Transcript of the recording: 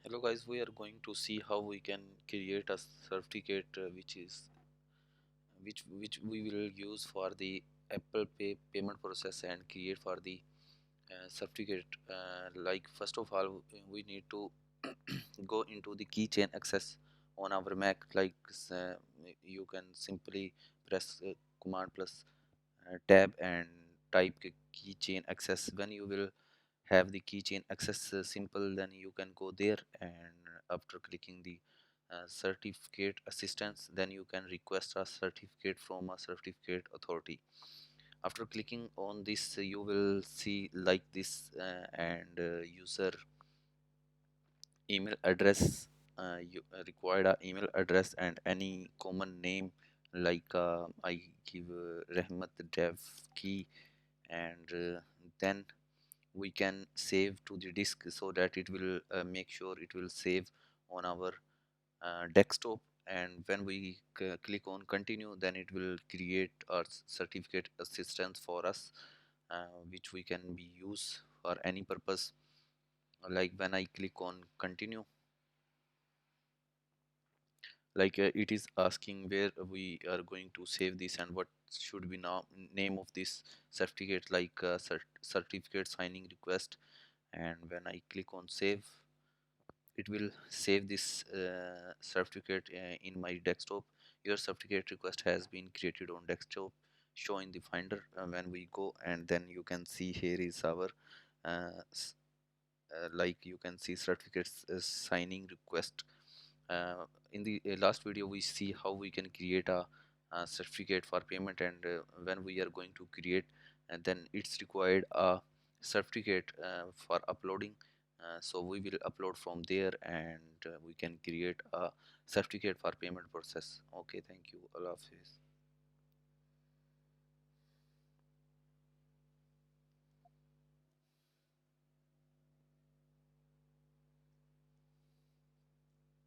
Hello guys, we are going to see how we can create a certificate which we will use for the Apple Pay payment process and create for the certificate. Like first of all, we need to go into the keychain access on our Mac. You can simply press Command plus tab and type keychain access. When you will have the keychain access simple, then you can go there, and after clicking the certificate assistance, then you can request a certificate from a certificate authority. After clicking on this, you will see like this, and user email address. You required a email address and any common name, like I give Rahmat Dev key, and then we can save to the disk, so that it will make sure it will save on our desktop. And when we click on continue, then it will create a certificate assistance for us, which we can be use for any purpose. Like when I click on continue, it is asking where we are going to save this and what should be now name of this certificate, like certificate signing request. And when I click on save, it will save this certificate in my desktop. Your certificate request has been created on desktop, show in the finder. When we go, and then you can see here is our uh, s- like you can see certificates signing request. In the last video, we see how we can create a certificate for payment, and when we are going to create, and then it's required a certificate for uploading. So we will upload from there, and we can create a certificate for payment process. Okay, thank you. Allah Hafiz.